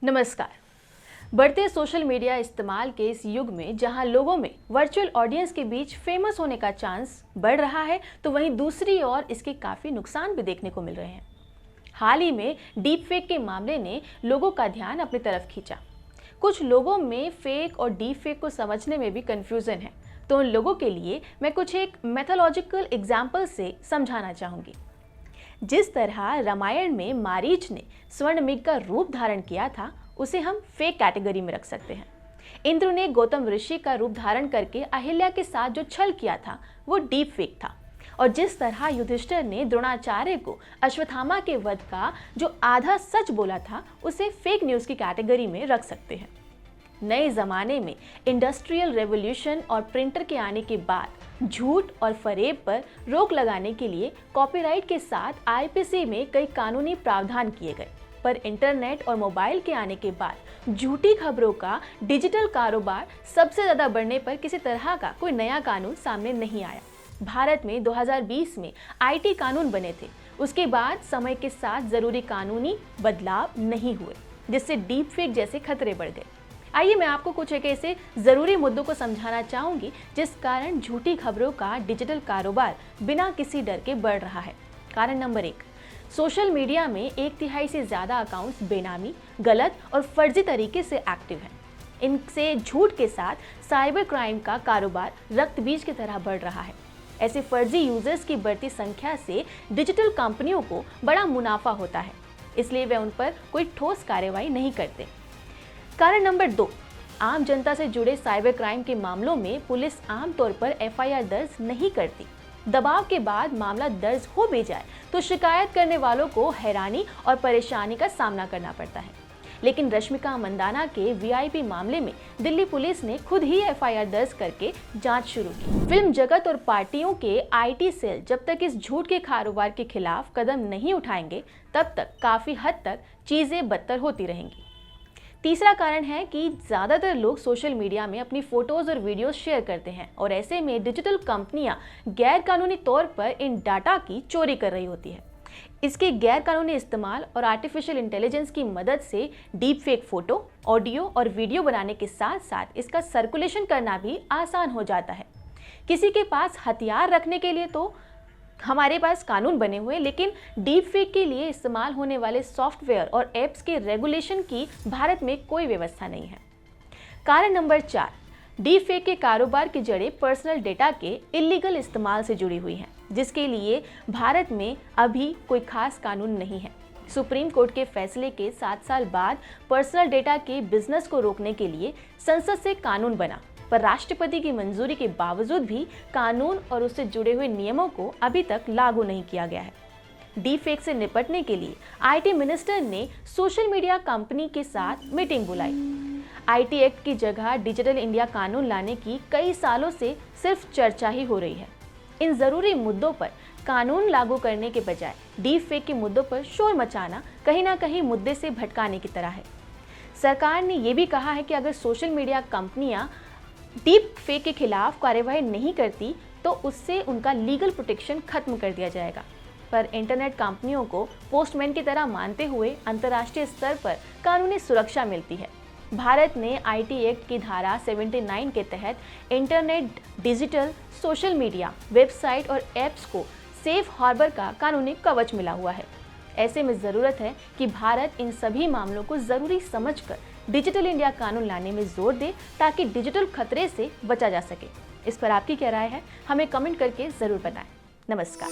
नमस्कार। बढ़ते social media इस्तेमाल के इस युग में जहां लोगों में वर्चुअल ऑडियंस के बीच फेमस होने का चांस बढ़ रहा है, तो वहीं दूसरी ओर इसके काफ़ी नुकसान भी देखने को मिल रहे हैं। हाल ही में डीप फेक के मामले ने लोगों का ध्यान अपनी तरफ खींचा। कुछ लोगों में फेक और डीप फेक को समझने में भी कन्फ्यूज़न है, तो उन लोगों के लिए मैं कुछ एक मैथोलॉजिकल एग्जाम्पल से समझाना चाहूँगी। जिस तरह रामायण में मारीच ने स्वर्णमृग का रूप धारण किया था, उसे हम फेक कैटेगरी में रख सकते हैं। इंद्र ने गौतम ऋषि का रूप धारण करके अहिल्या के साथ जो छल किया था, वो डीप फेक था। और जिस तरह युधिष्ठिर ने द्रोणाचार्य को अश्वत्थामा के वध का जो आधा सच बोला था, उसे फेक न्यूज़ की कैटेगरी में रख सकते हैं। नए ज़माने में इंडस्ट्रियल रेवोल्यूशन और प्रिंटर के आने के बाद झूठ और फरेब पर रोक लगाने के लिए कॉपीराइट के साथ आईपीसी में कई कानूनी प्रावधान किए गए, पर इंटरनेट और मोबाइल के आने के बाद झूठी खबरों का डिजिटल कारोबार सबसे ज़्यादा बढ़ने पर किसी तरह का कोई नया कानून सामने नहीं आया। भारत में 2020 में आईटी कानून बने थे, उसके बाद समय के साथ ज़रूरी कानूनी बदलाव नहीं हुए, जिससे डीप फेक जैसे खतरे बढ़ गए। आइए मैं आपको कुछ एक ऐसे ज़रूरी मुद्दों को समझाना चाहूँगी जिस कारण झूठी खबरों का डिजिटल कारोबार बिना किसी डर के बढ़ रहा है। कारण नंबर 1, सोशल मीडिया में 1/3 से ज़्यादा अकाउंट्स बेनामी, गलत और फर्जी तरीके से एक्टिव हैं। इनसे झूठ के साथ साइबर क्राइम का कारोबार रक्त बीज की तरह बढ़ रहा है। ऐसे फर्जी यूजर्स की बढ़ती संख्या से डिजिटल कंपनियों को बड़ा मुनाफा होता है, इसलिए वे उन पर कोई ठोस कार्रवाई नहीं करते। कारण नंबर 2, आम जनता से जुड़े साइबर क्राइम के मामलों में पुलिस आमतौर पर एफआईआर दर्ज नहीं करती। दबाव के बाद मामला दर्ज हो भी जाए तो शिकायत करने वालों को हैरानी और परेशानी का सामना करना पड़ता है। लेकिन रश्मिका मंदाना के वीआईपी मामले में दिल्ली पुलिस ने खुद ही एफआईआर दर्ज करके जांच शुरू की। फिल्म जगत और पार्टियों के आईटी सेल जब तक इस झूठ के कारोबार के खिलाफ कदम नहीं उठाएंगे, तब तक काफी हद तक चीजें बदतर होती रहेंगी। तीसरा कारण है कि ज़्यादातर लोग सोशल मीडिया में अपनी फ़ोटोज़ और वीडियोस शेयर करते हैं, और ऐसे में डिजिटल कंपनियां गैरकानूनी तौर पर इन डाटा की चोरी कर रही होती है। इसके गैरकानूनी इस्तेमाल और आर्टिफिशियल इंटेलिजेंस की मदद से डीप फेक फ़ोटो, ऑडियो और वीडियो बनाने के साथ साथ इसका सर्कुलेशन करना भी आसान हो जाता है। किसी के पास हथियार रखने के लिए तो हमारे पास कानून बने हुए, लेकिन डीप फेक के लिए इस्तेमाल होने वाले सॉफ्टवेयर और ऐप्स के रेगुलेशन की भारत में कोई व्यवस्था नहीं है। कारण नंबर 4, डीप फेक के कारोबार की जड़ें पर्सनल डेटा के इलीगल इस्तेमाल से जुड़ी हुई हैं, जिसके लिए भारत में अभी कोई खास कानून नहीं है। सुप्रीम कोर्ट के फैसले के 7 साल बाद पर्सनल डेटा के बिजनेस को रोकने के लिए संसद से कानून बना, पर राष्ट्रपति की मंजूरी के बावजूद भी कानून और उससे जुड़े हुए नियमों को अभी तक लागू नहीं किया गया है। डीप फेक से निपटने के लिए आईटी मिनिस्टर ने सोशल मीडिया कंपनी के साथ मीटिंग बुलाई। आईटी एक्ट की जगह डिजिटल इंडिया कानून लाने की कई सालों से सिर्फ चर्चा ही हो रही है। इन जरूरी मुद्दों पर कानून लागू करने के बजाय डीप फेक के मुद्दों पर शोर मचाना कहीं ना कहीं मुद्दे से भटकाने की तरह है। सरकार ने यह भी कहा है कि अगर सोशल मीडिया कंपनियां डीप फेक के खिलाफ कार्यवाही नहीं करती तो उससे उनका लीगल प्रोटेक्शन खत्म कर दिया जाएगा, पर इंटरनेट कंपनियों को पोस्टमैन की तरह मानते हुए अंतर्राष्ट्रीय स्तर पर कानूनी सुरक्षा मिलती है। भारत ने आईटी एक्ट की धारा 79 के तहत internet, digital, social media, website और ऐप्स को सेफ हार्बर का कानूनी कवच मिला हुआ है। ऐसे में ज़रूरत है कि भारत इन सभी मामलों को ज़रूरी समझकर डिजिटल इंडिया कानून लाने में जोर दे, ताकि डिजिटल खतरे से बचा जा सके। इस पर आपकी क्या राय है, हमें कमेंट करके ज़रूर बताएं। नमस्कार।